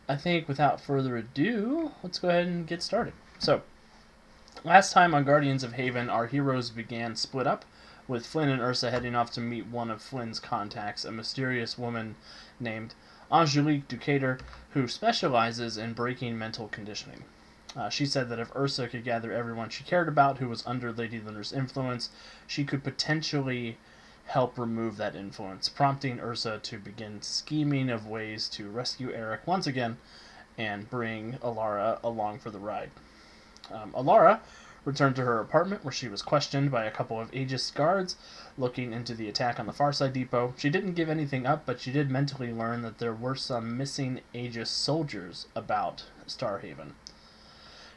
I think without further ado, let's go ahead and get started. So, last time on Guardians of Haven, our heroes began split up, with Flynn and Ursa heading off to meet one of Flynn's contacts, a mysterious woman named Angelique Ducator, who specializes in breaking mental conditioning. She said that if Ursa could gather everyone she cared about who was under Lady Lunar's influence, she could potentially help remove that influence, prompting Ursa to begin scheming of ways to rescue Eric once again and bring Alara along for the ride. Alara returned to her apartment where she was questioned by a couple of Aegis guards looking into the attack on the Farside Depot. She didn't give anything up, but she did mentally learn that there were some missing Aegis soldiers about Starhaven.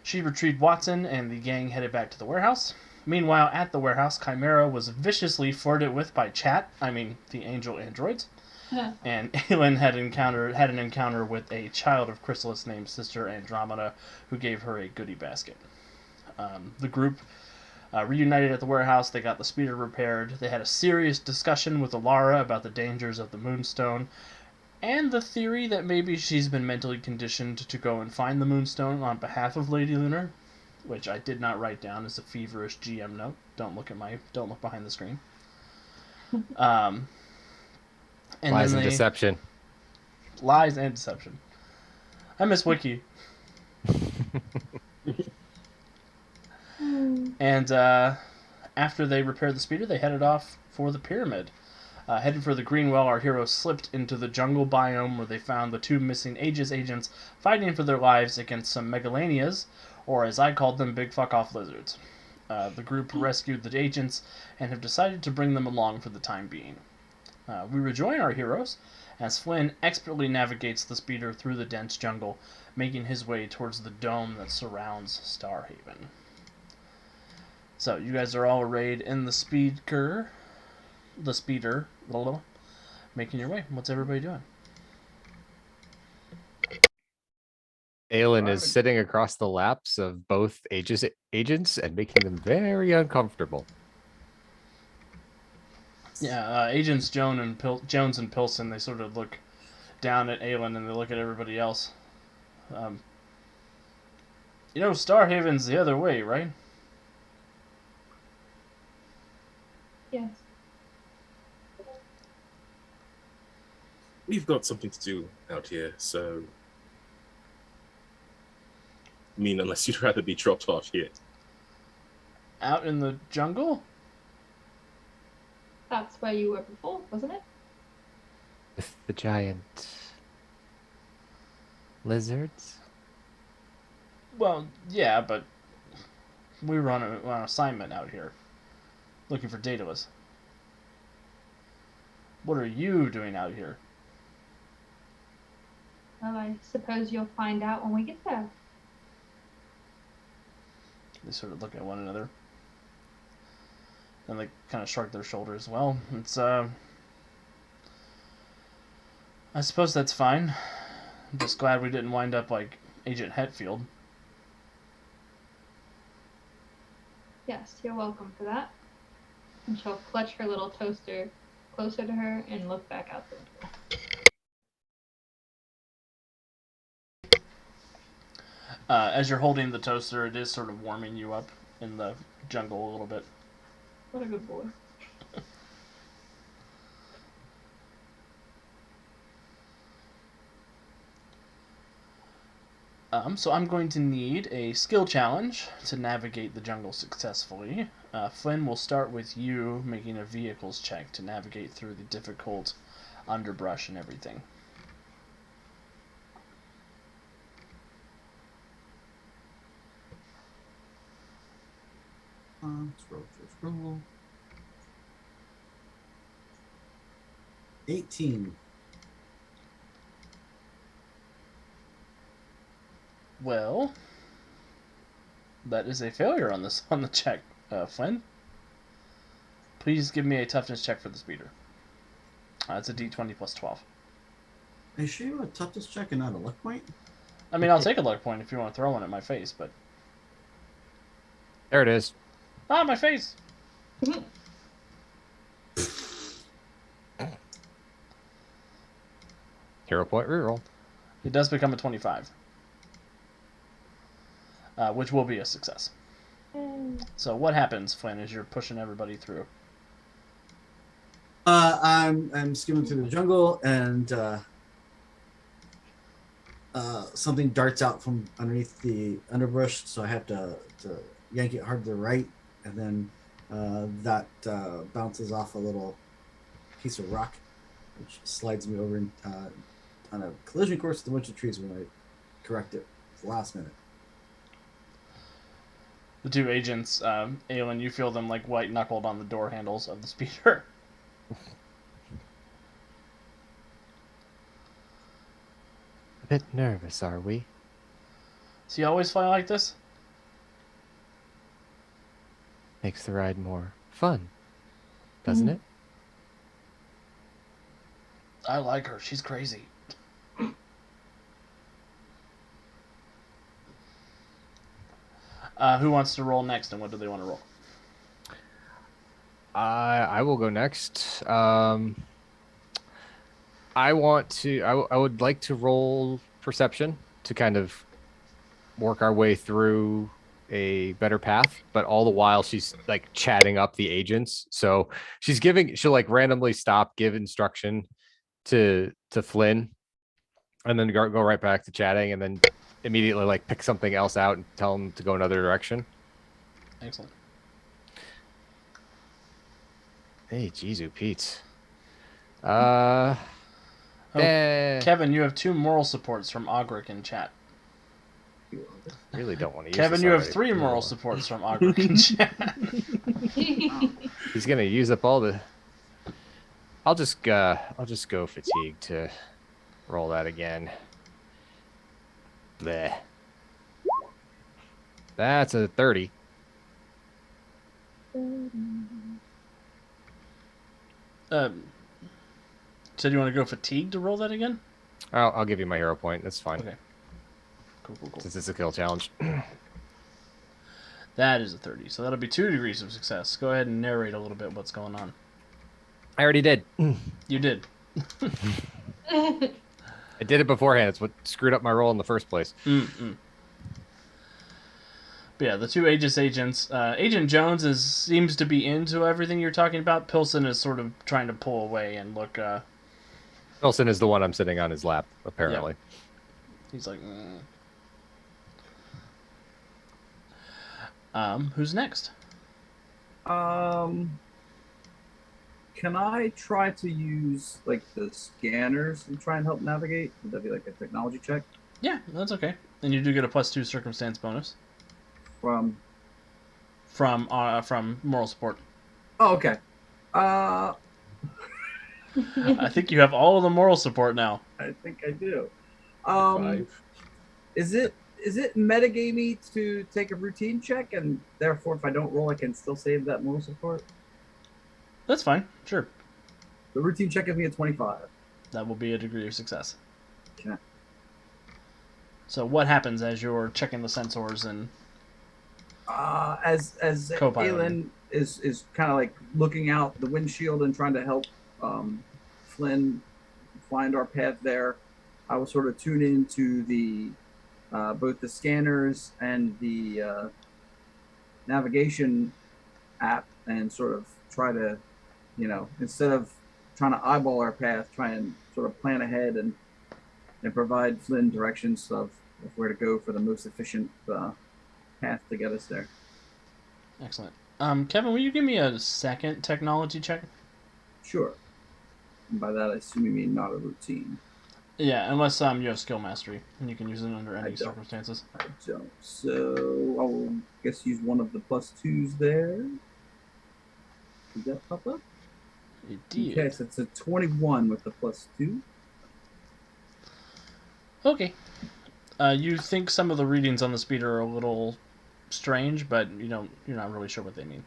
She retrieved Watson, and the gang headed back to the warehouse. Meanwhile, at the warehouse, Chimera was viciously flirted with by the angel androids. And Aelin had an encounter with a child of Chrysalis named Sister Andromeda, who gave her a goodie basket. The group reunited at the warehouse. They got the speeder repaired. They had a serious discussion with Alara about the dangers of the Moonstone, and the theory that maybe she's been mentally conditioned to go and find the Moonstone on behalf of Lady Lunar, which I did not write down as a feverish GM note. Don't look behind the screen. And Lies and deception. Lies and deception. I miss Wiki. And after they repaired the speeder, they headed off for the pyramid. Headed for the Greenwell, our heroes slipped into the jungle biome where they found the two missing Aegis agents fighting for their lives against some Megalanias, or as I called them, big fuck-off lizards. The group rescued the agents and have decided to bring them along for the time being. We rejoin our heroes as Flynn expertly navigates the speeder through the dense jungle, making his way towards the dome that surrounds Starhaven. So, you guys are all arrayed in the speeder, making your way. What's everybody doing? Aelin is sitting across the laps of both agents and making them very uncomfortable. Yeah, Agents Jones and Pilson, they sort of look down at Aelin and they look at everybody else. Starhaven's the other way, right? Yes. We've got something to do out here, so... unless you'd rather be dropped off here. Out in the jungle? That's where you were before, wasn't it? With the giant lizards? Well, yeah, but we were on an assignment out here, looking for Daedalus. What are you doing out here? Well, I suppose you'll find out when we get there. They sort of look at one another. And they kind of shrug their shoulders. Well, it's, I suppose that's fine. I'm just glad we didn't wind up like Agent Hetfield. Yes, you're welcome for that. And she'll clutch her little toaster closer to her and look back out the window. As you're holding the toaster, it is sort of warming you up in the jungle a little bit. What a good boy. So I'm going to need a skill challenge to navigate the jungle successfully. Flynn, will start with you making a vehicles check to navigate through the difficult underbrush and everything. Scroll. 18. Well, that is a failure on the check, Flynn. Please give me a toughness check for the speeder. It's a D20 plus 12. Are you sure you want a toughness check and not a luck point? I mean, I'll take a luck point if you want to throw one at my face, but... There it is. Ah, my face! Hero point reroll. It does become a 25, which will be a success. So what happens, Flynn, as you're pushing everybody through? I'm skimming through the jungle, and something darts out from underneath the underbrush, so I have to yank it hard to the right, and then that bounces off a little piece of rock, which slides me over on a collision course with a bunch of trees when I correct it at the last minute. The two agents, Aelin, you feel them like white knuckled on the door handles of the speeder. A bit nervous, are we? So you always fly like this? Makes the ride more fun, doesn't it? I like her. She's crazy. Who wants to roll next, and what do they want to roll? I will go next. I want to. I would like to roll perception to kind of work our way through a better path, but all the while she's like chatting up the agents. So she'll like randomly stop, give instruction to Flynn, and then go right back to chatting, and then immediately like pick something else out and tell him to go another direction. Excellent. Hey, Jesu Pete. Kevin, you have 2 moral supports from Ogric in chat. Really don't want to use Kevin, this you have already. 3 moral supports from Ogric in chat. He's gonna use up all the. I'll just go fatigue to roll that again. Bleh. That's a 30. So do you want to go fatigue to roll that again? I'll give you my hero point. That's fine. Okay. Cool. Since it's a kill challenge. That is a 30. So that'll be 2 degrees of success. Go ahead and narrate a little bit what's going on. I already did. You did. I did it beforehand. It's what screwed up my roll in the first place. But yeah, the 2 Aegis agents. Agent Jones seems to be into everything you're talking about. Pilson is sort of trying to pull away and look. Wilson is the one I'm sitting on his lap, apparently. Yeah. He's like. Who's next? Can I try to use like the scanners and try and help navigate? Would that be like a technology check? Yeah, that's okay. And you do get a +2 circumstance bonus From moral support. Oh, okay. I think you have all of the moral support now. I think I do. 5. Is it metagamey to take a routine check, and therefore if I don't roll I can still save that moral support? That's fine. Sure. The routine check gives me a 25. That will be a degree of success. Okay. So what happens as you're checking the sensors and As Co-piloting. Aelin is kind of like looking out the windshield and trying to help Flynn find our path there, I will sort of tune into the both the scanners and the navigation app and sort of try to, instead of trying to eyeball our path, try and sort of plan ahead and provide Flynn directions of where to go for the most efficient path to get us there. Excellent. Kevin, will you give me a second technology check? Sure. And by that, I assume you mean not a routine. Yeah, unless you have skill mastery and you can use it under I any don't. circumstances. I don't. So I will guess use one of the +2s there. Did that pop up? It did. Okay, so it's a 21 with the +2. Okay. You think some of the readings on the speeder are a little strange, but you're not really sure what they mean.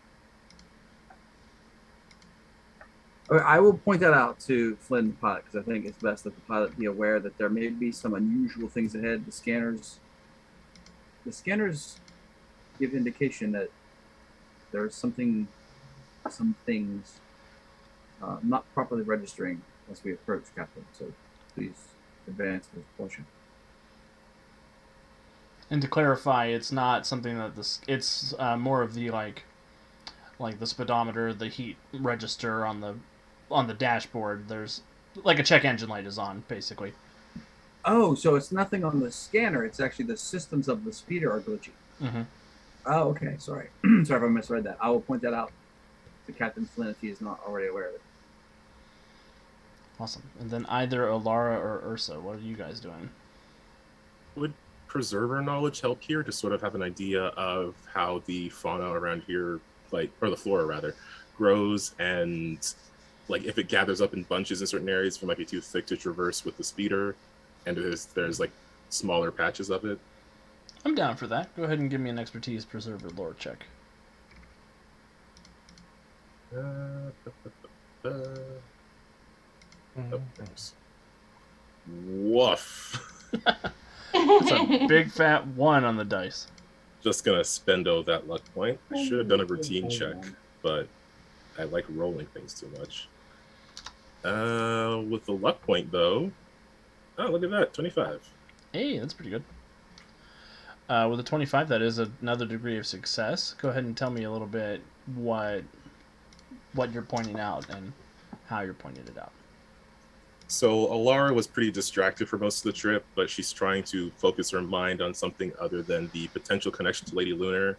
Okay, I will point that out to Flynn the pilot because I think it's best that the pilot be aware that there may be some unusual things ahead. The scanners give indication that there's some things not properly registering as we approach, Captain. So please advance with caution. And to clarify, it's not something that this. It's more of the like the speedometer, the heat register on the dashboard. There's like a check engine light is on, basically. Oh, so it's nothing on the scanner. It's actually the systems of the speeder are glitchy. Mm-hmm. Oh, okay. Sorry. Sorry if I misread that. I will point that out to Captain Flynn if he is not already aware of it. Awesome. And then either Alara or Ursa, what are you guys doing? Would preserver knowledge help here to sort of have an idea of how the fauna around here, like, or the flora rather, grows, and like if it gathers up in bunches in certain areas, if it might be too thick to traverse with the speeder, and there's like smaller patches of it. I'm down for that. Go ahead and give me an expertise preserver lore check. Oh, thanks. Woof. It's a big fat 1 on the dice. Just gonna spendo that luck point. I should have done a routine check, but I like rolling things too much. With the luck point though, oh look at that, 25. Hey, that's pretty good. With a 25, that is another degree of success. Go ahead and tell me a little bit what you're pointing out and how you're pointing it out. So Alara was pretty distracted for most of the trip, but she's trying to focus her mind on something other than the potential connection to Lady Lunar.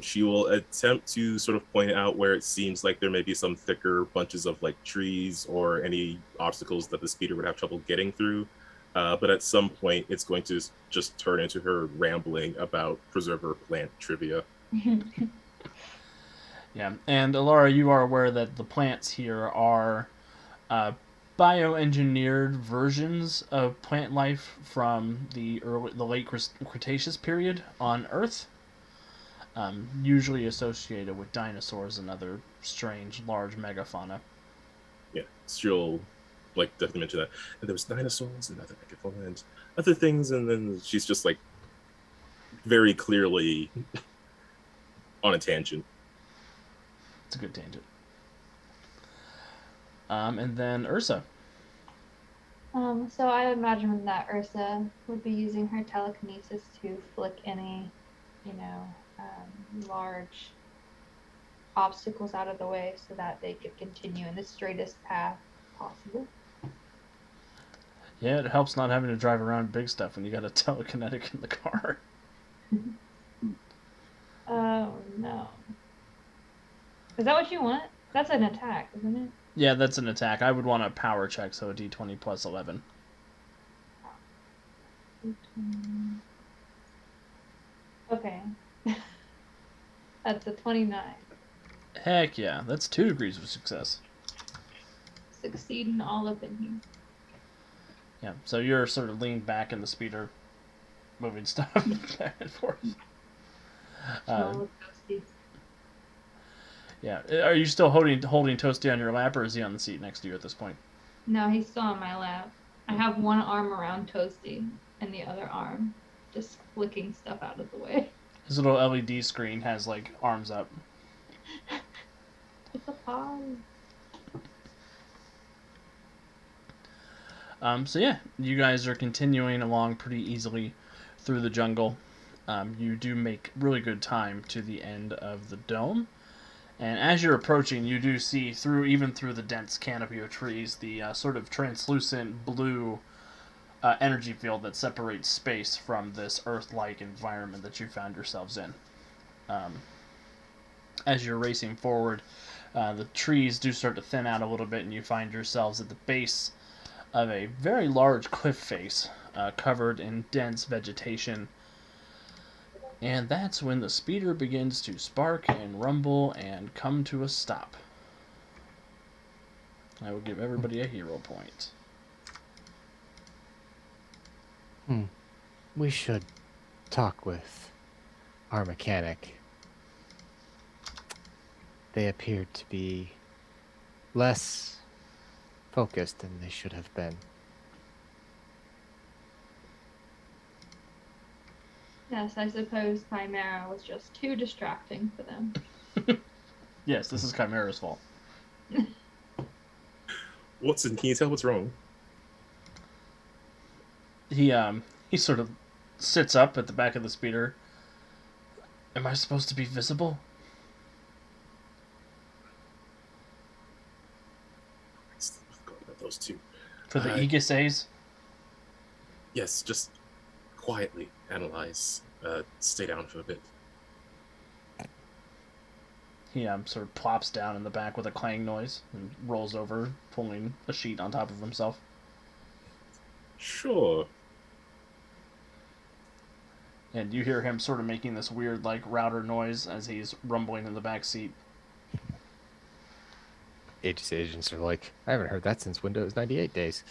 She will attempt to sort of point out where it seems like there may be some thicker bunches of like trees or any obstacles that the speeder would have trouble getting through. But at some point, it's going to just turn into her rambling about preserver plant trivia. Yeah, and Alara, you are aware that the plants here are bioengineered versions of plant life from the late Cretaceous period on Earth, usually associated with dinosaurs and other strange large megafauna. Yeah, she'll like definitely mention that. And there was dinosaurs and other megafauna and other things, and then she's just like very clearly on a tangent. It's a good tangent. And then Ursa. So I imagine that Ursa would be using her telekinesis to flick any, large obstacles out of the way so that they could continue in the straightest path possible. Yeah, it helps not having to drive around big stuff when you got a telekinetic in the car. Oh no. Is that what you want? That's an attack, isn't it? Yeah, that's an attack. I would want a power check, so a d20 plus 11. Okay. That's a 29. Heck yeah, that's 2 degrees of success. Succeeding all up in here. Yeah, so you're sort of leaned back in the speeder, moving stuff back and forth. Small toasty. Yeah, are you still holding Toasty on your lap, or is he on the seat next to you at this point? No, he's still on my lap. I have one arm around Toasty and the other arm just flicking stuff out of the way. His little LED screen has like arms up. It's a pause. So yeah, you guys are continuing along pretty easily through the jungle. You do make really good time to the end of the dome. And as you're approaching, you do see even through the dense canopy of trees, the sort of translucent blue energy field that separates space from this Earth-like environment that you found yourselves in. As you're racing forward, the trees do start to thin out a little bit, and you find yourselves at the base of a very large cliff face covered in dense vegetation. And that's when the speeder begins to spark and rumble and come to a stop. I will give everybody a hero point. We should talk with our mechanic. They appeared to be less focused than they should have been. Yes, I suppose Chimera was just too distracting for them. Yes, this is Chimera's fault. Can you tell what's wrong? He sort of sits up at the back of the speeder. Am I supposed to be visible? I still forgot about those two. For the AEGIS A's? Yes, just quietly analyze. Stay down for a bit. He sort of plops down in the back with a clang noise and rolls over, pulling a sheet on top of himself. Sure. And you hear him sort of making this weird, like, router noise as he's rumbling in the back seat. Aegis agents are like, I haven't heard that since Windows 98 days.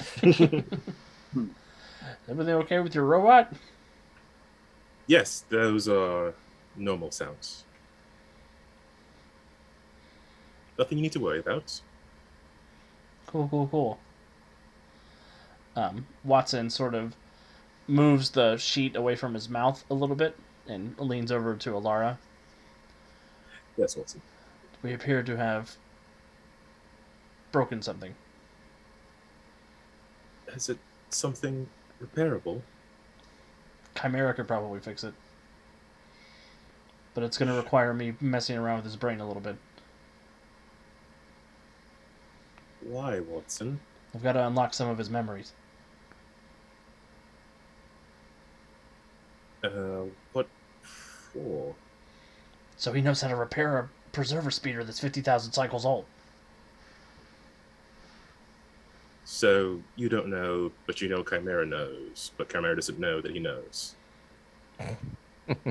Everything okay with your robot? Yes, those are normal sounds. Nothing you need to worry about. Cool. Watson sort of moves the sheet away from his mouth a little bit and leans over to Alara. Yes, Watson. We appear to have broken something. Is it something repairable? Chimera could probably fix it. But it's going to require me messing around with his brain a little bit. Why, Watson? I've got to unlock some of his memories. What for? So he knows how to repair a preserver speeder that's 50,000 cycles old. So you don't know, but you know Chimera knows, but Chimera doesn't know that he knows.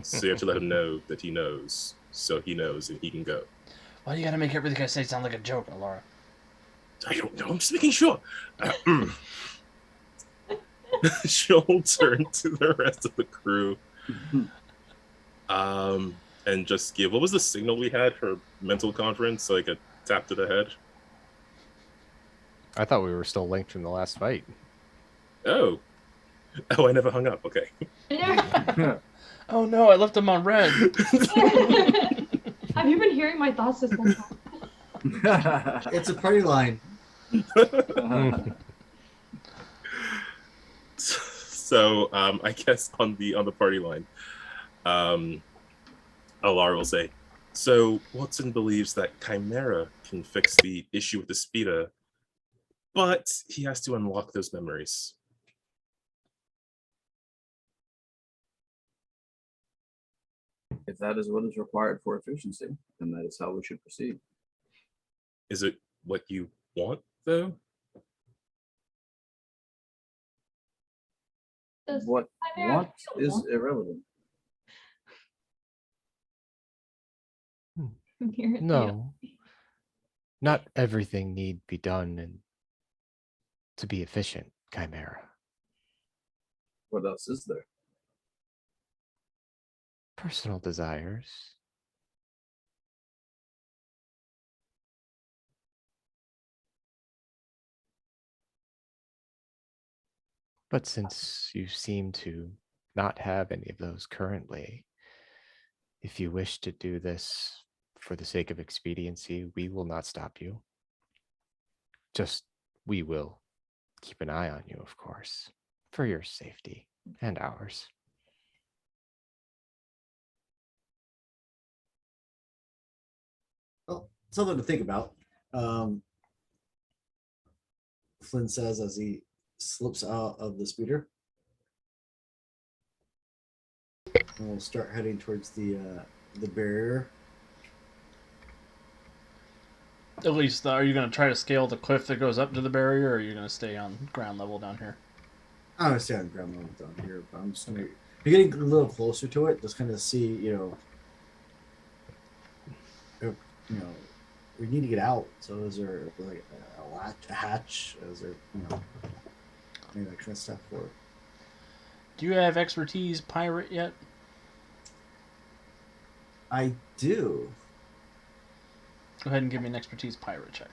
So you have to let him know that he knows, so he knows and he can go. Why do you gotta make everything I say sound like a joke, Alara? I don't know, I'm just making sure. She'll turn to the rest of the crew. And just give, what was the signal we had for mental conference? Like a tap to the head? I thought we were still linked from the last fight. Oh, I never hung up. Okay. Oh no, I left him on red. Have you been hearing my thoughts this whole time? It's a party line. So I guess on the party line, Alar will say, so Watson believes that Chimera can fix the issue with the speeder, but he has to unlock those memories. If that is what is required for efficiency, then that is how we should proceed. Is it what you want, though? Does What Chimera want feel is one? irrelevant. Hear it No. Not everything need be done and to be efficient, Chimera. What else is there? Personal desires. But since you seem to not have any of those currently, if you wish to do this for the sake of expediency, we will not stop you. Just, we will keep an eye on you, of course, for your safety and ours. Well, something to think about. Flynn says as he slips out of the speeder. And we'll start heading towards the barrier. At least, are you going to try to scale the cliff that goes up to the barrier, or are you going to stay on ground level down here? I'm gonna stay on ground level down here, but I'm just gonna be getting a little closer to it, just kind of see, we need to get out. So is there like a hatch? Is there, any of that kind of stuff for? Do you have expertise pirate yet? I do. Go ahead and give me an expertise pirate check.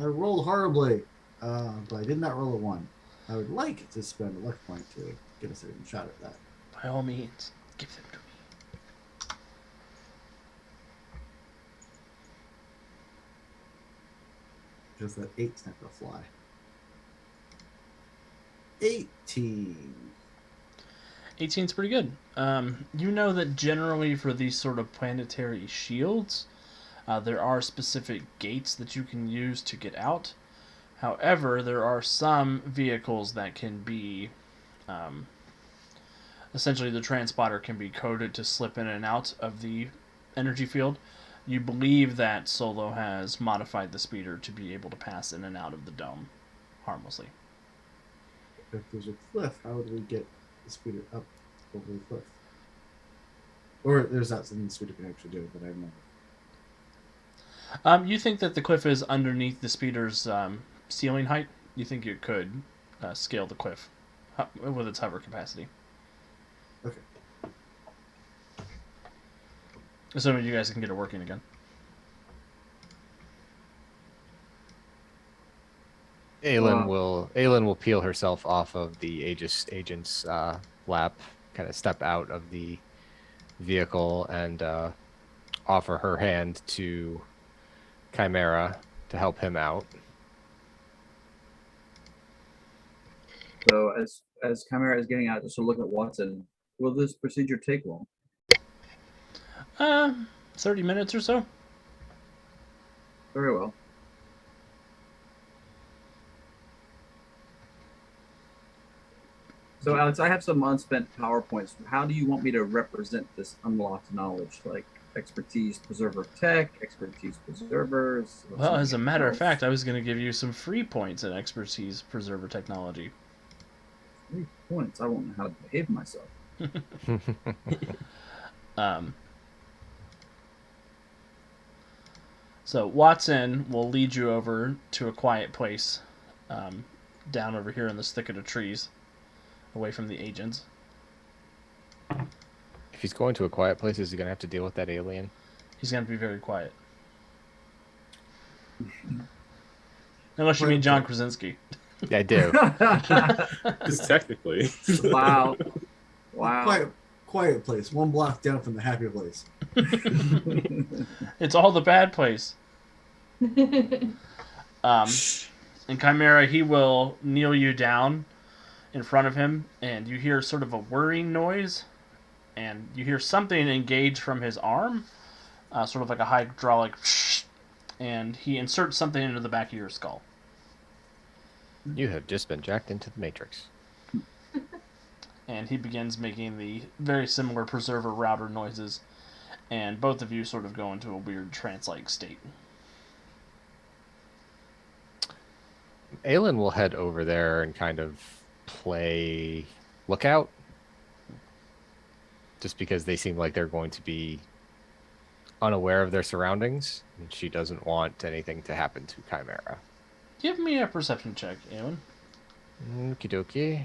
I rolled horribly, but I did not roll a 1. I would like to spend a luck point to get a second shot at that. By all means, give them to me. because that 8's not gonna fly. 18. 18's pretty good. You know that generally for these sort of planetary shields, there are specific gates that you can use to get out. However, there are some vehicles that can be, essentially the transponder can be coded to slip in and out of the energy field. You believe that Solo has modified the speeder to be able to pass in and out of the dome harmlessly. If there's a cliff, how would we get the speeder up over the cliff? Or there's not something the speeder can actually do, but I don't know. You think that the cliff is underneath the speeder's ceiling height? You think it could scale the cliff with its hover capacity? Okay. Assuming you guys can get it working again. Aelin will peel herself off of the Aegis agent's lap, kind of step out of the vehicle, and offer her hand to Chimera to help him out. So as Chimera is getting out, just to look at Watson, will this procedure take long? 30 minutes or so. Very well. So Alex, I have some unspent PowerPoints. How do you want me to represent this unlocked knowledge? Like expertise preserver tech, expertise preservers? Well, as a matter of else? fact, I was going to give you some free points in expertise preserver technology. 3 points. I won't know how to behave myself. So Watson will lead you over to a quiet place down over here in this thicket of trees, away from the agents. If he's going to a quiet place, is he going to have to deal with that alien? He's going to be very quiet. Unless you mean John Krasinski. I do. Just technically. Wow. Wow. Quiet place, 1 block down from the happy place. It's all the bad place. And Chimera, he will kneel you down in front of him, and you hear sort of a whirring noise, and you hear something engage from his arm, sort of like a hydraulic, and he inserts something into the back of your skull. You have just been jacked into the Matrix. And he begins making the very similar preserver router noises, and both of you sort of go into a weird trance-like state. Aelin will head over there and kind of play lookout, just because they seem like they're going to be unaware of their surroundings, and she doesn't want anything to happen to Chimera. Give me a perception check, Ewan. Okie dokie.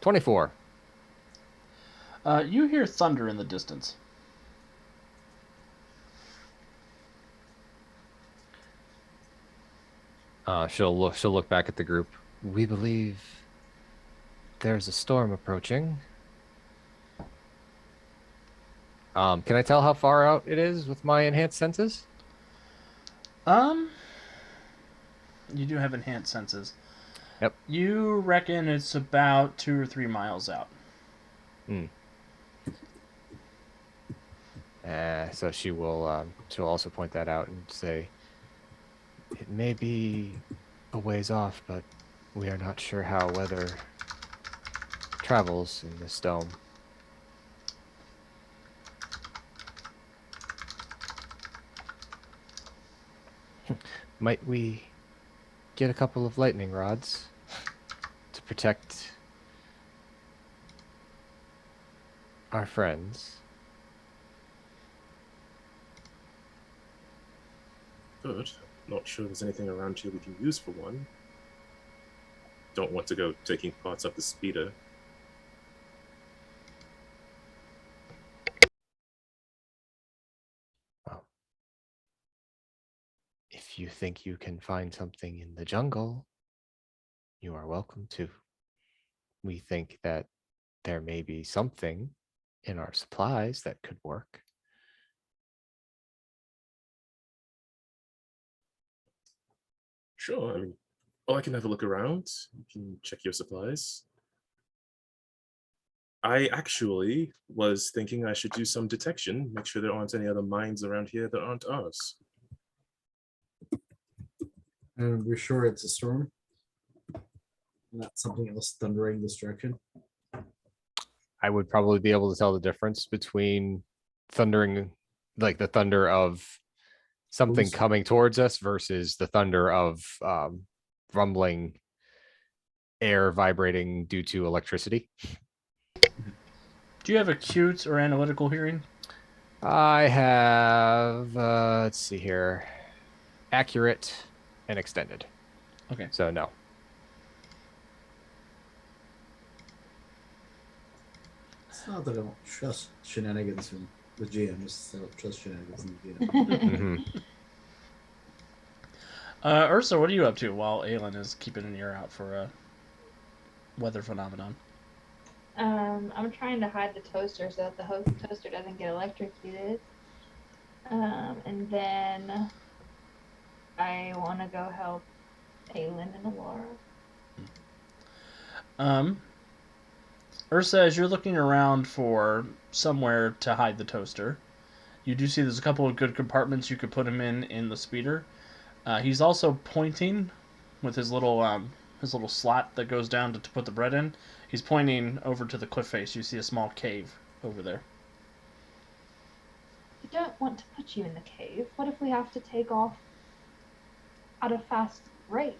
24. You hear thunder in the distance. She'll look back at the group. We believe there's a storm approaching. Can I tell how far out it is with my enhanced senses? You do have enhanced senses. Yep. You reckon it's about 2 or 3 miles out. So she'll also point that out and say, it may be a ways off, but we are not sure how weather travels in this dome. Might we get a couple of lightning rods to protect our friends? Good. Not sure there's anything around here we can use for one. Don't want to go taking parts of the speeder. Well, if you think you can find something in the jungle, you are welcome to. We think that there may be something in our supplies that could work. Sure. I mean, I can have a look around. You can check your supplies. I actually was thinking I should do some detection, make sure there aren't any other mines around here that aren't ours. And we're sure it's a storm, not something else thundering this direction. I would probably be able to tell the difference between thundering, like the thunder of something Oops. coming towards us versus the thunder of rumbling air vibrating due to electricity. Do you have acute or analytical hearing? I have, let's see here, accurate and extended. Okay. So no. It's not that I don't trust shenanigans from the GM, it's that I don't trust shenanigans from the GM. Mhm. Ursa, what are you up to while Aelin is keeping an ear out for a weather phenomenon? I'm trying to hide the toaster so that the toaster doesn't get electrocuted. And then I want to go help Aelin and Alara. Ursa, as you're looking around for somewhere to hide the toaster, you do see there's a couple of good compartments you could put him in the speeder. He's also pointing with his little slot that goes down to put the bread in. He's pointing over to the cliff face. You see a small cave over there. I don't want to put you in the cave. What if we have to take off at a fast rate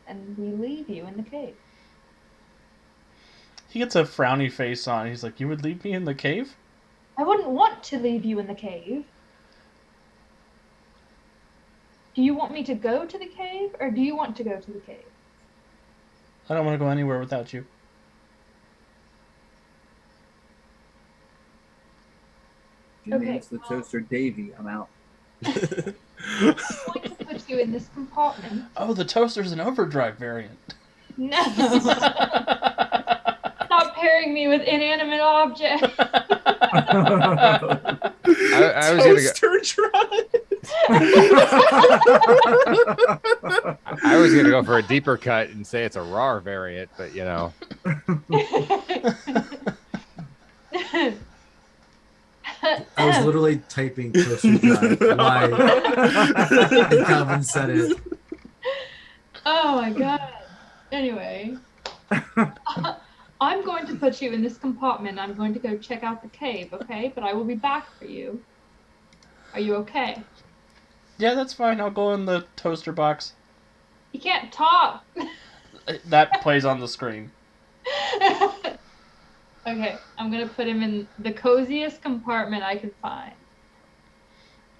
and we leave you in the cave? He gets a frowny face on. He's like, "You would leave me in the cave?" I wouldn't want to leave you in the cave. Do you want me to go to the cave, or do you want to go to the cave? I don't want to go anywhere without you. Jimmy, Okay, it's the well- toaster Davy. I'm out. I'm going to put you in this compartment. Oh, the toaster's an overdrive variant. No! Stop pairing me with inanimate objects. I was gonna go. Toaster drive. I was gonna go for a deeper cut and say it's a RAR variant, but you know. I was literally typing toaster drive live. And Calvin said it. Oh my god. Anyway. I'm going to put you in this compartment. I'm going to go check out the cave, okay? But I will be back for you. Are you okay? Yeah, that's fine. I'll go in the toaster box. You can't talk. That plays on the screen. Okay, I'm gonna put him in the coziest compartment I can find.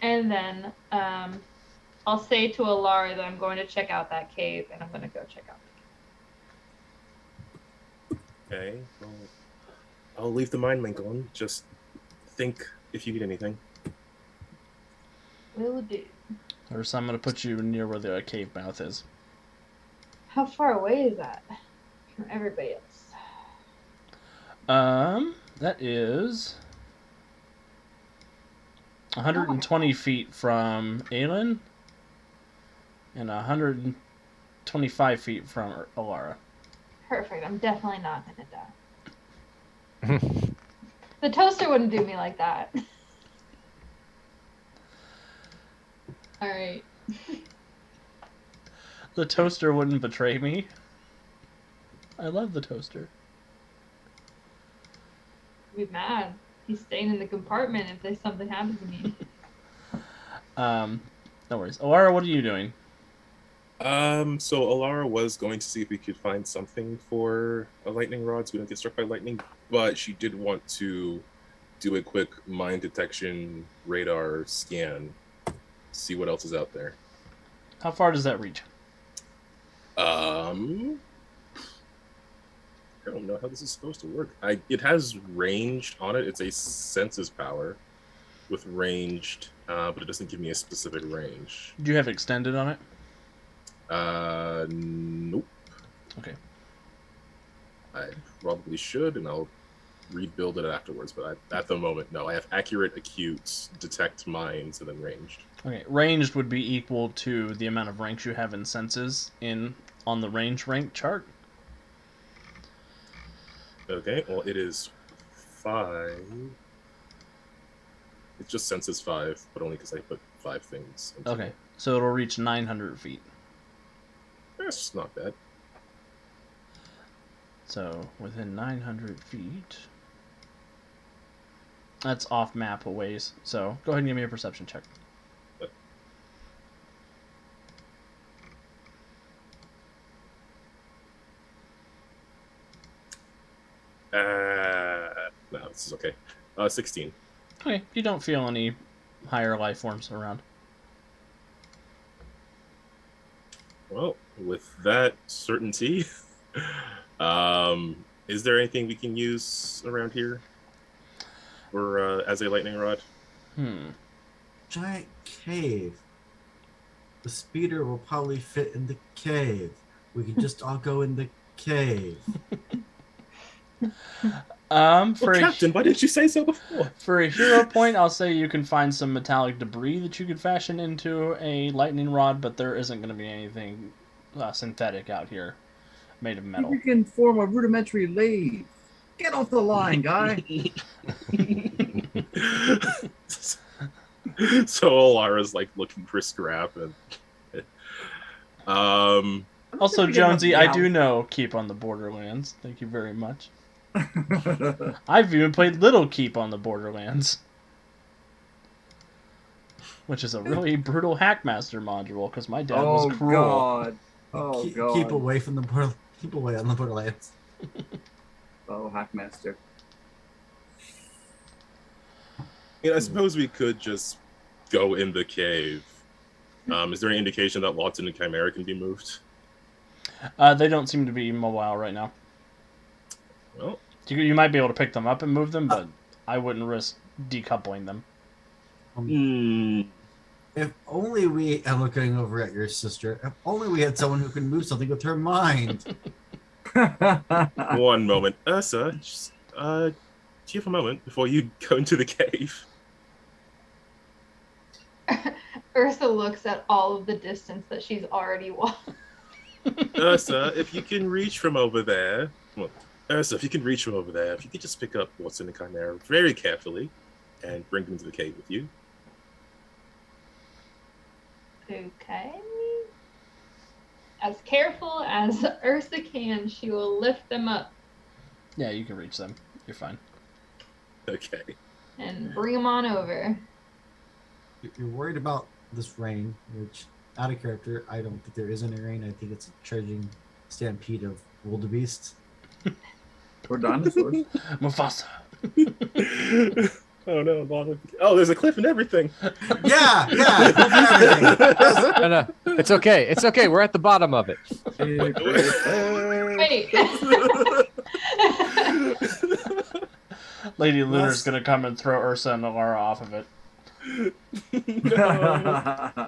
And then I'll say to Alara that I'm going to check out that cave, and I'm gonna go check out the cave. Okay, well, I'll leave the mind link on. Just think if you need anything. Will do. Ursa, I'm going to put you near where the cave mouth is. How far away is that from everybody else? That is 120 feet from Aelin and 125 feet from Alara. Perfect. I'm definitely not gonna die. The toaster wouldn't do me like that. All right. The toaster wouldn't betray me. I love the toaster. I'd be mad. He's staying in the compartment if there's something happens to me. No worries. Alara, what are you doing? So Alara was going to see if we could find something for a lightning rod so we don't get struck by lightning, but she did want to do a quick mine detection radar scan, see what else is out there. How far does that reach? I don't know how this is supposed to work. It has ranged on it. It's a senses power with ranged, but it doesn't give me a specific range. Do you have extended on it? Nope. Okay. I probably should, and I'll rebuild it afterwards, but at the moment, no. I have accurate, acute, detect minds, and then ranged. Okay, ranged would be equal to the amount of ranks you have in senses on the range rank chart. Okay, well, it is 5. It just senses 5, but only because I put 5 things into Okay, it. so it'll reach 900 feet. That's not bad. So within 900 feet. That's off map a ways. So go ahead and give me a perception check. No, this is okay. 16. Okay, you don't feel any higher life forms around. Well, with that certainty, is there anything we can use around here, or as a lightning rod? Giant cave. The speeder will probably fit in the cave. We can just all go in the cave. For Captain, why didn't you say so before? For a hero point, I'll say you can find some metallic debris that you could fashion into a lightning rod, but there isn't going to be anything synthetic out here made of metal. You can form a rudimentary lathe. Get off the line, guy. So Alara's like looking for scrap and Also, Jonesy, I do know Keep on the Borderlands. Thank you very much. I've even played Little Keep on the Borderlands, which is a really brutal Hackmaster module because my dad was cruel. God. Oh god. Keep away from the border. Keep away on the Borderlands. Oh, Hackmaster. I suppose we could just go in the cave. Is there any indication that Watson and Chimera can be moved? They don't seem to be mobile right now. Well, you might be able to pick them up and move them, but I wouldn't risk decoupling them. If only we, I'm looking over at your sister, if only we had someone who could move something with her mind. one moment. Ursa, just, do you have a moment before you go into the cave? Ursa looks at all of the distance that she's already walked. Ursa, if you can reach from over there. Well, Ursa, if you can reach from over there, if you could just pick up Watson and Chimera very carefully and bring them to the cave with you. Okay. As careful as Ursa can, she will lift them up Yeah, you can reach them. You're fine. Okay. and bring them on over. You're worried about this rain, which, out of character, I don't think there is any rain. I think it's a charging stampede of wildebeests. Or dinosaurs. Mufasa. Oh no, oh, there's a cliff and everything. Yeah, everything. No, it's okay. It's okay. We're at the bottom of it. Wait. Lady Lunar's gonna come and throw Ursa and Alara off of it. No.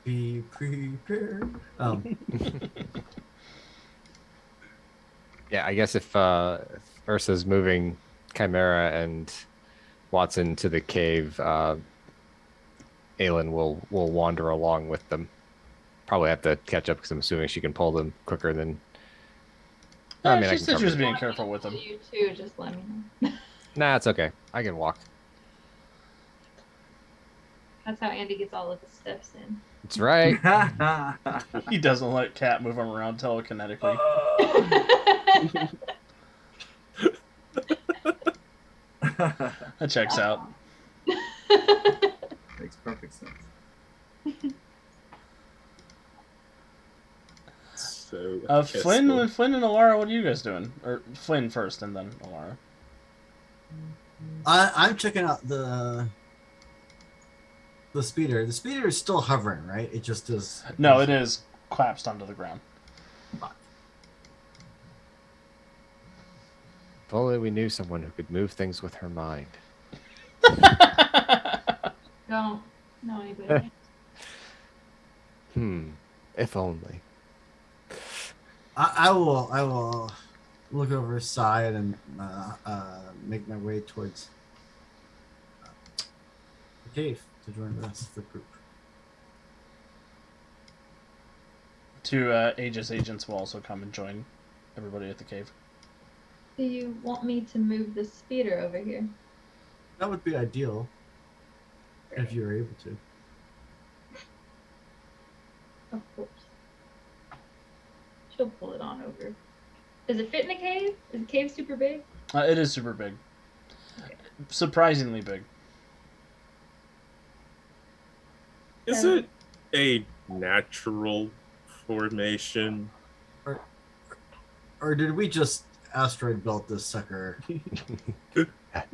Be prepared. Yeah, I guess if Ursa's moving Chimera and Watson to the cave, Aelin will wander along with them. Probably have to catch up because I'm assuming she can pull them quicker than. I mean, I she can said she was cover it. being careful with them. You too, just let me know. Nah, it's okay. I can walk. That's how Andy gets all of his steps in. That's right. He doesn't let Cat move him around telekinetically. That checks out. Makes perfect sense. So, Flynn and Alara, what are you guys doing? Or Flynn first, and then Alara. I'm checking out the speeder. The speeder is still hovering, right? It just is. No, it is collapsed onto the ground. If only we knew someone who could move things with her mind. Don't know anybody. If only. I will look over his side and make my way towards the cave to join the rest of the group. Two Aegis agents will also come and join everybody at the cave. Do you want me to move the speeder over here? That would be ideal if you were able to. Of course. She'll pull it on over. Does it fit in the cave? Is the cave super big? It is super big. Okay. Surprisingly big. Is it a natural formation? Or did we just asteroid belt this sucker?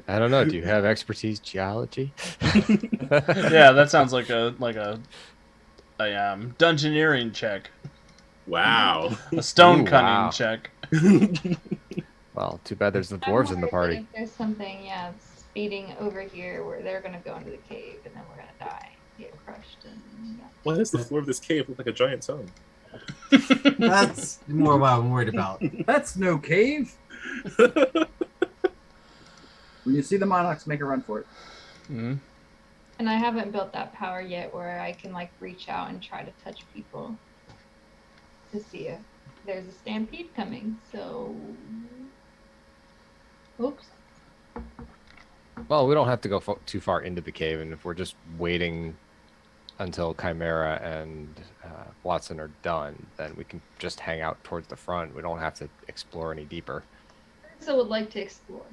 I don't know. Do you have expertise geology? Yeah, that sounds like a dungeoneering check, Wow. a stone Ooh, cutting wow. check. Well, too bad there's the I'm dwarves in the wondering party. If there's something, speeding over here where they're gonna go into the cave and then we're gonna die, get crushed, and Why does the floor of this cave look like a giant tongue? That's more what I'm worried about. That's no cave. When you see the monarchs, make a run for it. Mm-hmm. And I haven't built that power yet where I can like reach out and try to touch people to see if there's a stampede coming. So, oops. Well, we don't have to go too far into the cave, and if we're just waiting until Chimera and Watson are done, then we can just hang out towards the front. We don't have to explore any deeper. Ursula would like to explore.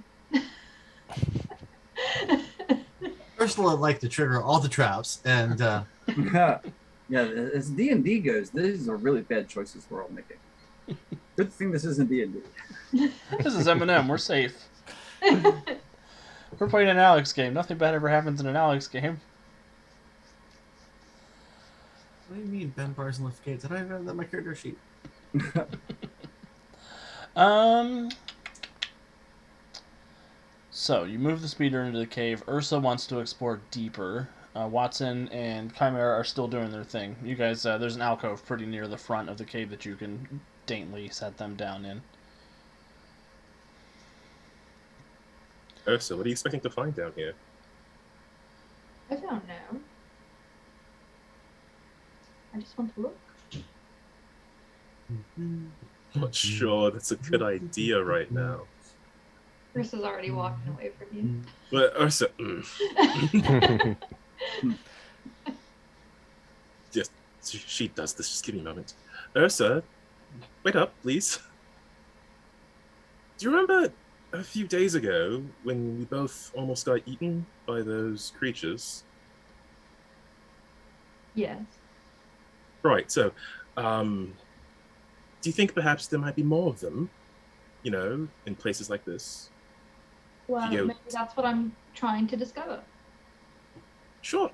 Ursula would like to trigger all the traps, and Yeah, as D&D goes, these are really bad choices we're all making. Good thing this isn't D&D. This is Eminem. We're safe. We're playing an Alex game. Nothing bad ever happens in an Alex game. what do you mean, Ben bars and lift gates? I don't even have that on my character sheet. So you move the speeder into the cave. Ursa wants to explore deeper. Watson and Chimera are still doing their thing. You guys, there's an alcove pretty near the front of the cave that you can daintily set them down in. Ursa, what are you expecting to find down here? I don't know. I just want to look. I'm not sure that's a good idea right now. Ursa's already walking away from you. But Ursa, yes, she does this. Just give me a moment. Ursa, wait up, please. Do you remember a few days ago when we both almost got eaten by those creatures? Yes. Right, so, do you think perhaps there might be more of them, you know, in places like this? Well, You- maybe that's what I'm trying to discover. Sure,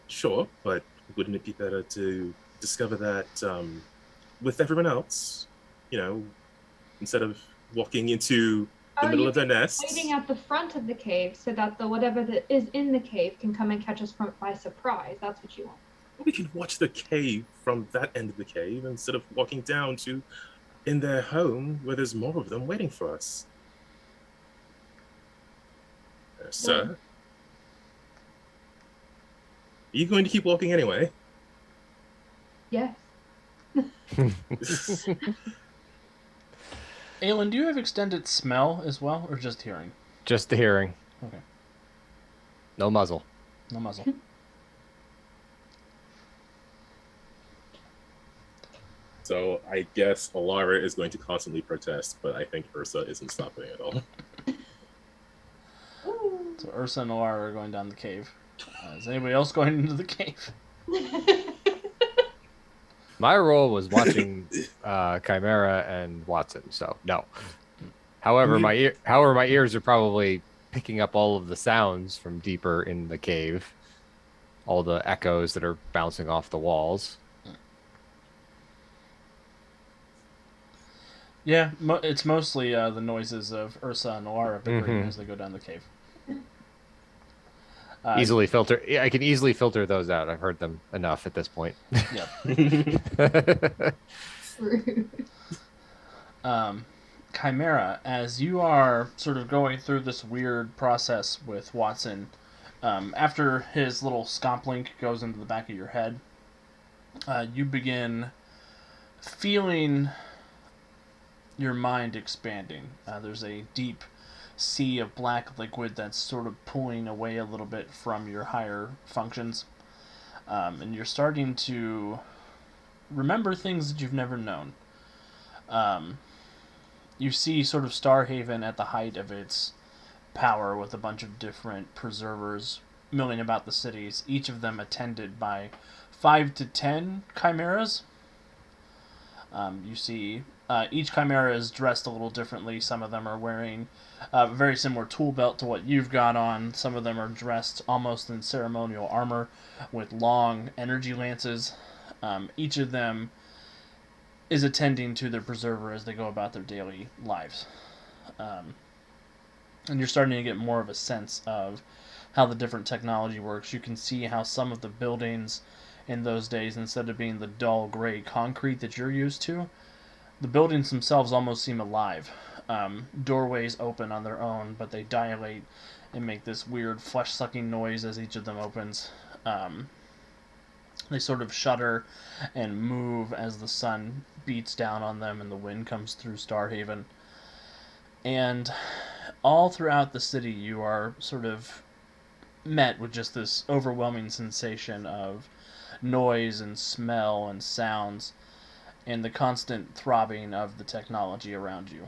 but wouldn't it be better to discover that with everyone else, you know, instead of walking into the middle of their nests? Waiting at the front of the cave so that the whatever that is in the cave can come and catch us by surprise. That's what you want. We can watch the cave from that end of the cave instead of walking down to in their home where there's more of them waiting for us. Sir? Are you going to keep walking anyway? Yes. Aelin, do you have extended smell as well, or just hearing? Just the hearing. Okay. No muzzle. No muzzle. So I guess Alara is going to constantly protest, but I think Ursa isn't stopping at all. So Ursa and Alara are going down the cave. Is anybody else going into the cave? My role was watching Chimera and Watson, so no. However, my ears are probably picking up all of the sounds from deeper in the cave, all the echoes that are bouncing off the walls. Yeah, it's mostly the noises of Ursa and Alara bickering as they go down the cave. Easily filter. I can easily filter those out. I've heard them enough at this point. Yep. Rude. Chimera, as you are sort of going through this weird process with Watson, after his little scomp link goes into the back of your head, you begin feeling your mind expanding. There's a deep sea of black liquid that's sort of pulling away a little bit from your higher functions. And you're starting to remember things that you've never known. You see sort of Starhaven at the height of its power with a bunch of different preservers milling about the cities, each of them attended by 5 to 10 chimeras. You see each chimera is dressed a little differently. Some of them are wearing a very similar tool belt to what you've got on. Some of them are dressed almost in ceremonial armor with long energy lances. Each of them is attending to their preserver as they go about their daily lives. And you're starting to get more of a sense of how the different technology works. You can see how some of the buildings in those days, instead of being the dull gray concrete that you're used to, the buildings themselves almost seem alive. Doorways open on their own, but they dilate and make this weird flesh-sucking noise as each of them opens. They sort of shudder and move as the sun beats down on them and the wind comes through Starhaven. And all throughout the city, you are sort of met with just this overwhelming sensation of noise and smell and sounds and the constant throbbing of the technology around you.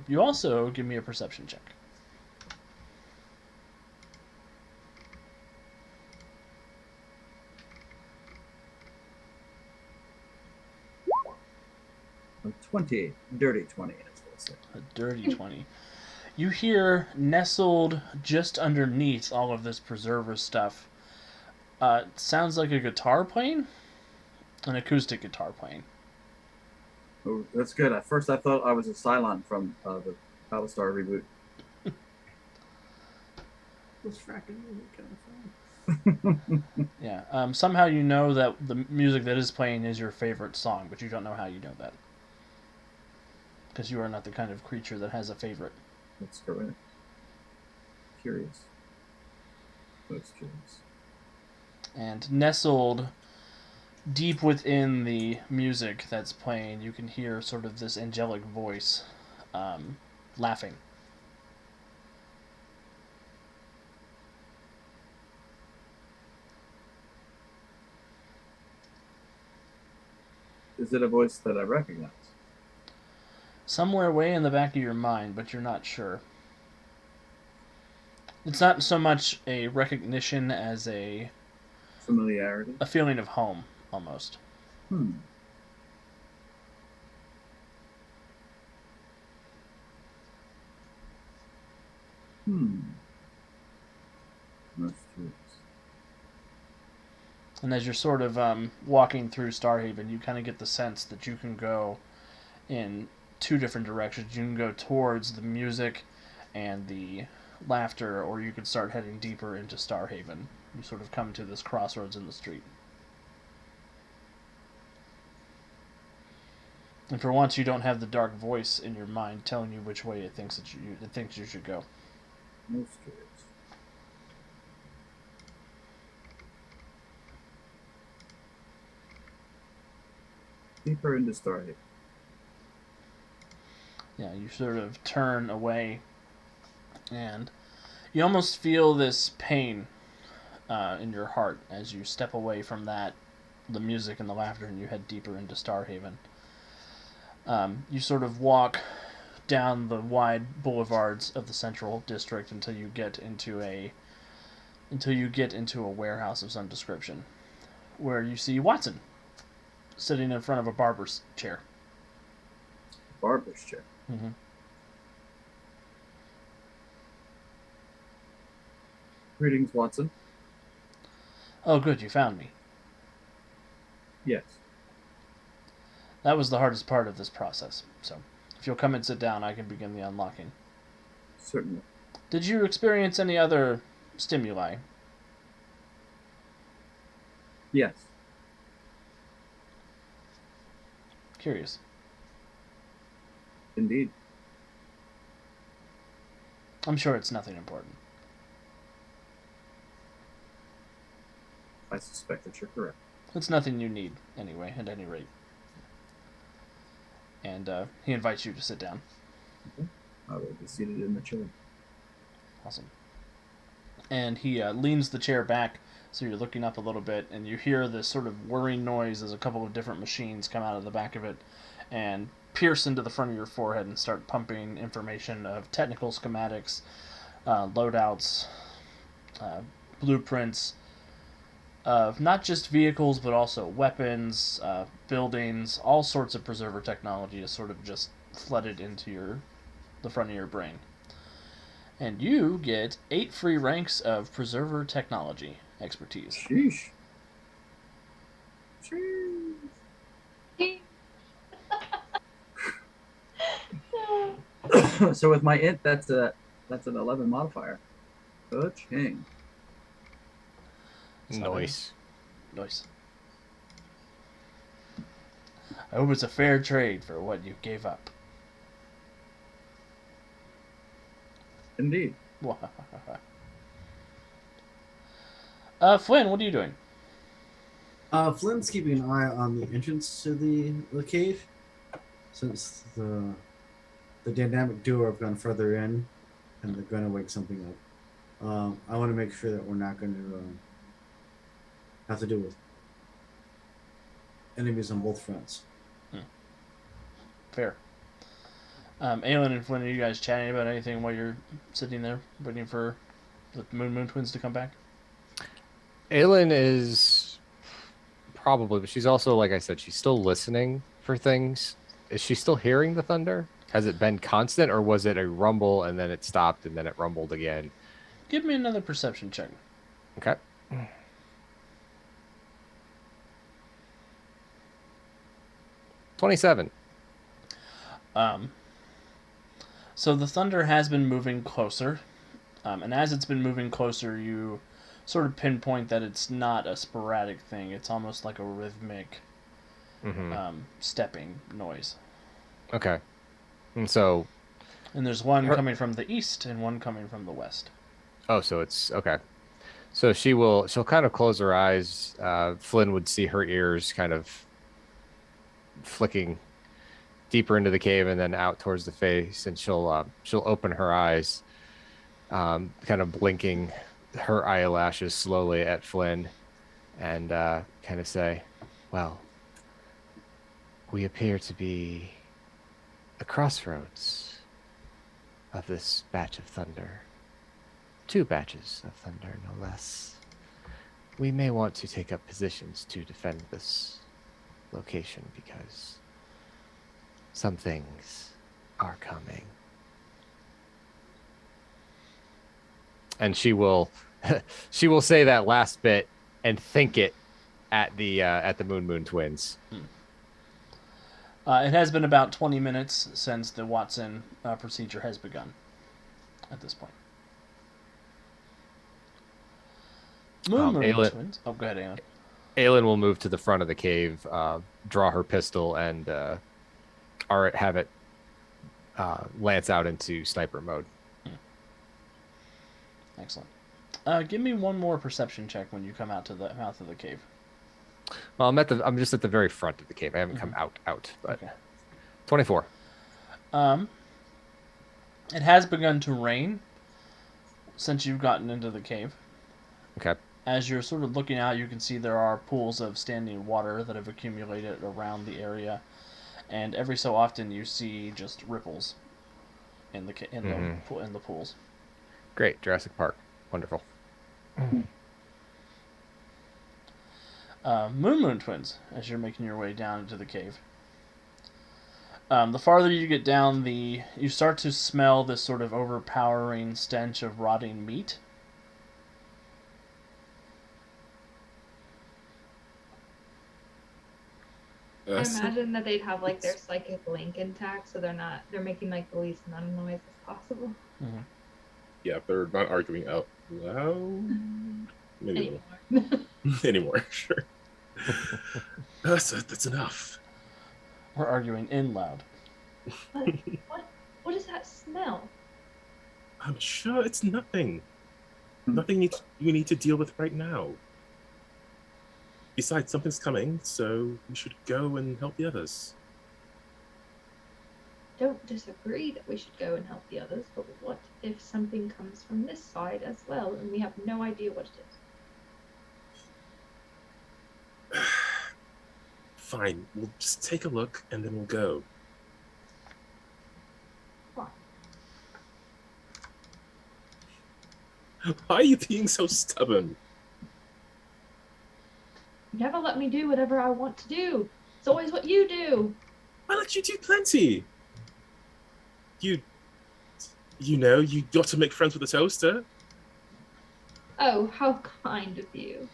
You also give me a perception check. A 20, dirty 20, as we'll say. A dirty 20. You hear nestled just underneath all of this preserver stuff. It sounds like a guitar playing, an acoustic guitar playing. Oh, that's good. At first, I thought I was a Cylon from the Battlestar reboot. Those fracking music kind of fun. Yeah. Somehow you know that the music that is playing is your favorite song, but you don't know how you know that. Because you are not the kind of creature that has a favorite. That's correct. Curious. Most curious. And nestled deep within the music that's playing, you can hear sort of this angelic voice laughing. Is it a voice that I recognize? Somewhere way in the back of your mind, but you're not sure. It's not so much a recognition as a Familiarity? feeling of home, almost. Hmm. Most curious. And as you're sort of walking through Starhaven, you kind of get the sense that you can go in two different directions. You can go towards the music and the laughter, or you could start heading deeper into Starhaven. You sort of come to this crossroads in the street. And for once, you don't have the dark voice in your mind telling you which way it thinks you should go. Most curious. Deeper into Starhaven. Yeah, you sort of turn away, and you almost feel this pain in your heart as you step away from the music and the laughter, and you head deeper into Starhaven. You sort of walk down the wide boulevards of the central district until you get into a warehouse of some description, where you see Watson sitting in front of a barber's chair. Barber's chair. Mm-hmm. Greetings, Watson. Oh, good, you found me. Yes. That was the hardest part of this process. So, if you'll come and sit down, I can begin the unlocking. Certainly. Did you experience any other stimuli? Yes. Curious. Indeed. I'm sure it's nothing important. I suspect that you're correct. It's nothing you need, anyway, at any rate. And he invites you to sit down. Okay. I will be seated in the chair. Awesome. And he leans the chair back, so you're looking up a little bit, and you hear this sort of whirring noise as a couple of different machines come out of the back of it and pierce into the front of your forehead and start pumping information of technical schematics, loadouts, blueprints of not just vehicles but also weapons, buildings, all sorts of preserver technology is sort of just flooded into the front of your brain. And you get 8 free ranks of preserver technology expertise. Sheesh. Sheesh. So with my int, that's an 11 modifier. Ka-ching. Nice. Nice. I hope it's a fair trade for what you gave up. Indeed. Flynn, what are you doing? Flynn's keeping an eye on the entrance to the cave, since the dynamic duo have gone further in, and they're going to wake something up. I want to make sure that we're not going to have to deal with enemies on both fronts. Fair. Aelin and Flynn, are you guys chatting about anything while you're sitting there waiting for the Moon Twins to come back? Aelin is probably, but she's also, like I said, she's still listening for things. Is she still hearing the thunder? Has it been constant, or was it a rumble and then it stopped and then it rumbled again? Give me another perception check. Okay. 27. So the thunder has been moving closer, and as it's been moving closer, you sort of pinpoint that it's not a sporadic thing. It's almost like a rhythmic stepping noise. Okay. And so... And there's one coming from the east and one coming from the west. Oh, so it's... Okay. So she'll kind of close her eyes. Flynn would see her ears kind of flicking deeper into the cave and then out towards the face, and she'll open her eyes, kind of blinking her eyelashes slowly at Flynn, and kind of say, "Well, we appear to be a crossroads of this batch of thunder. 2 batches of thunder, no less. We may want to take up positions to defend this location because some things are coming." And she will say that last bit and think it at the Moon Twins. It has been about 20 minutes since the Watson procedure has begun at this point. Moon Twins. Oh, go ahead, Alan. Aelin will move to the front of the cave, draw her pistol, and have it lance out into sniper mode. Excellent. Give me one more perception check when you come out to the mouth of the cave. Well, I'm just at the very front of the cave. I haven't come out, but Okay. 24. It has begun to rain since you've gotten into the cave. Okay. As you're sort of looking out, you can see there are pools of standing water that have accumulated around the area, and every so often you see just ripples in the pools. Great, Jurassic Park, wonderful. Moon Twins, as you're making your way down into the cave. The farther you get down, you start to smell this sort of overpowering stench of rotting meat. I imagine that they'd have like their psychic link intact, so they're making like the least amount of noise as possible. Mm-hmm. Yeah, they're not arguing out loud. Maybe Anymore. anymore. Sure. That's enough. We're arguing in loud. What is that smell? I'm sure it's nothing. Nothing you need to deal with right now. Besides, something's coming, so we should go and help the others. Don't disagree that we should go and help the others, but what if something comes from this side as well and we have no idea what it is? Fine, we'll just take a look and then we'll go. Fine. Why are you being so stubborn? You never let me do whatever I want to do. It's always what you do. I let you do plenty. You know, you got to make friends with the toaster. Oh, how kind of you.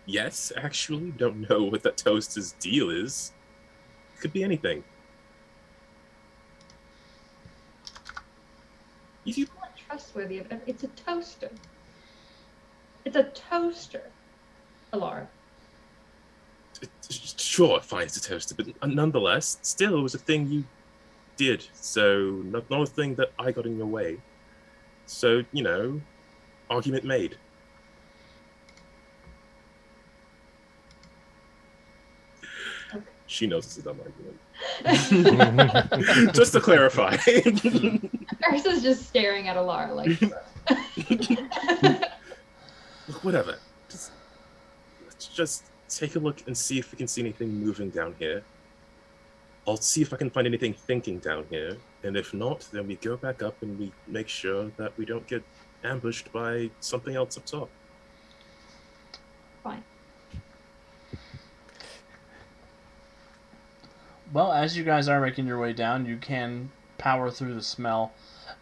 Yes, actually, don't know what that toaster's deal is. Could be anything. You Not trustworthy of it's a toaster. It's a toaster, Alara. Sure, fine, it's a toaster, but nonetheless, still, it was a thing you did, so not a thing that I got in your way. So, you know, argument made. Okay. She knows it's a dumb argument. Just to clarify. Ursa's just staring at Alara like. Look, whatever. Let's just take a look and see if we can see anything moving down here. I'll see if I can find anything thinking down here, and if not, then we go back up and we make sure that we don't get ambushed by something else up top. Fine. Well, as you guys are making your way down, you can power through the smell.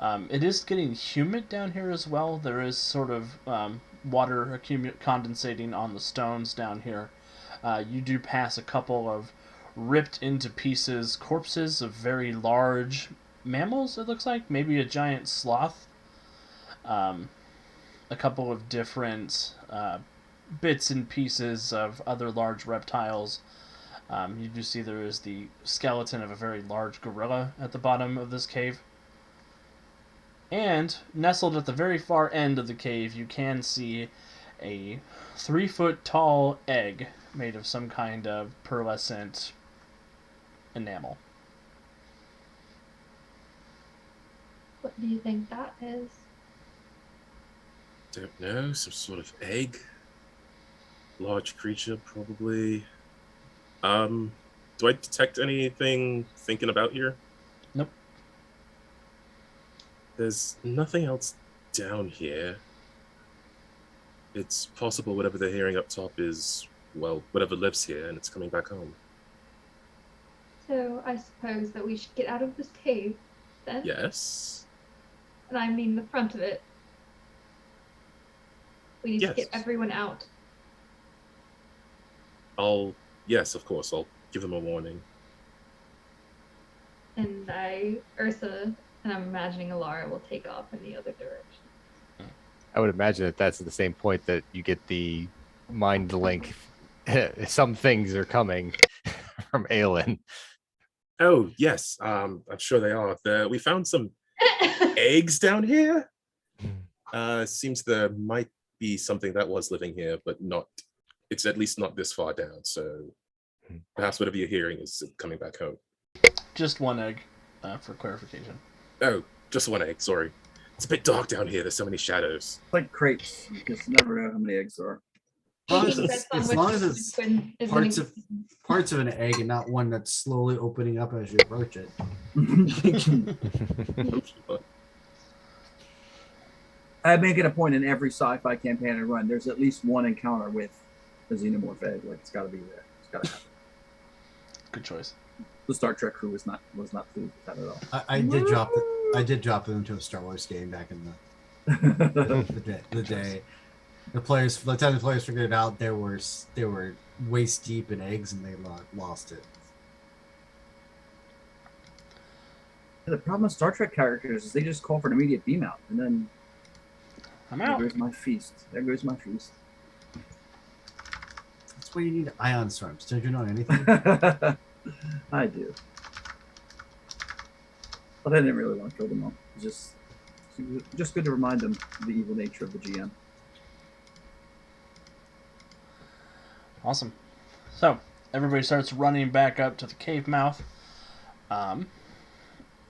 It is getting humid down here as well. There is sort of water condensating on the stones down here. You do pass a couple of ripped into pieces corpses of very large mammals, it looks like. Maybe a giant sloth. A couple of different bits and pieces of other large reptiles. You do see there is the skeleton of a very large gorilla at the bottom of this cave. And nestled at the very far end of the cave, you can see a 3-foot tall egg made of some kind of pearlescent enamel. What do you think that is? Don't know, some sort of egg. Large creature, probably. Do I detect anything thinking about here? Nope. There's nothing else down here. It's possible whatever they're hearing up top is, well, whatever lives here and it's coming back home. So I suppose that we should get out of this cave, then? Yes. And I mean the front of it. We need to get everyone out. Yes, of course, I'll give them a warning. And Ursa, and I'm imagining Alara will take off in the other direction. I would imagine that that's at the same point that you get the mind link. Some things are coming from Aelin. Oh, yes, I'm sure they are. We found some eggs down here. Seems there might be something that was living here, but not. It's at least not this far down, so perhaps whatever you're hearing is coming back home. Just one egg, for clarification. Oh, just one egg, sorry. It's a bit dark down here, there's so many shadows. It's like crates. You just never know how many eggs there are. As long as it's parts of an egg and not one that's slowly opening up as you approach it. I make it a point in every sci-fi campaign I run. There's at least one encounter with a xenomorph egg. Like, it's got to be there. It's got to happen. Good choice. The Star Trek crew was not pleased with that at all. I did drop them into a Star Wars game back in the day. The players, by the time the players figured it out, they were waist deep in eggs and they lost it. The problem with Star Trek characters is they just call for an immediate beam out, and then I'm out. There goes my feast. That's why you need ion storms. Don't you know anything? I do. But I didn't really want to kill them all. It's just good to remind them of the evil nature of the GM. Awesome. So everybody starts running back up to the cave mouth.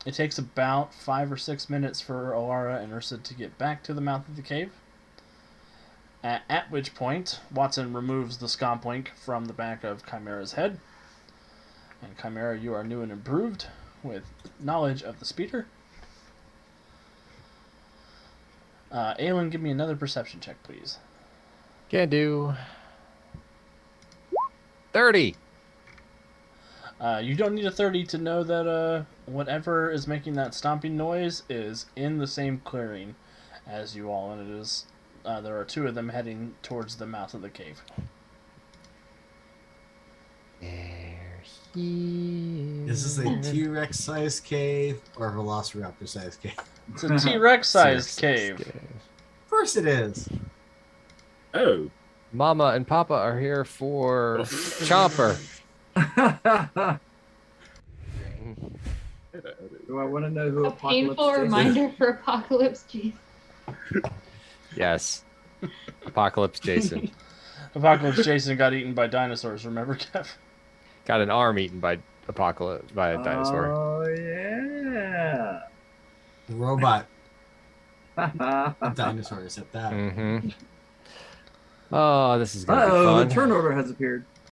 It takes about 5 or 6 minutes for Alara and Ursa to get back to the mouth of the cave. At which point, Watson removes the scomp link from the back of Chimera's head. And Chimera, you are new and improved with knowledge of the speeder. Aelin, give me another perception check, please. Can do. 30. You don't need a 30 to know that whatever is making that stomping noise is in the same clearing as you all, and it is there are 2 of them heading towards the mouth of the cave. They're here. Is this a T-Rex sized cave or a Velociraptor sized cave? It's a T-Rex sized cave. Of course it is. Oh. Mama and Papa are here for Chomper. Do I want to know who A Apocalypse painful Jason is? reminder for Apocalypse Jason. Yes. Apocalypse Jason. Apocalypse Jason got eaten by dinosaurs, remember, Kev? Got an arm eaten by a dinosaur. Oh yeah. The robot dinosaurs at that. Mm-hmm. Oh, this is gonna be Uh-oh, fun. the turn order has appeared.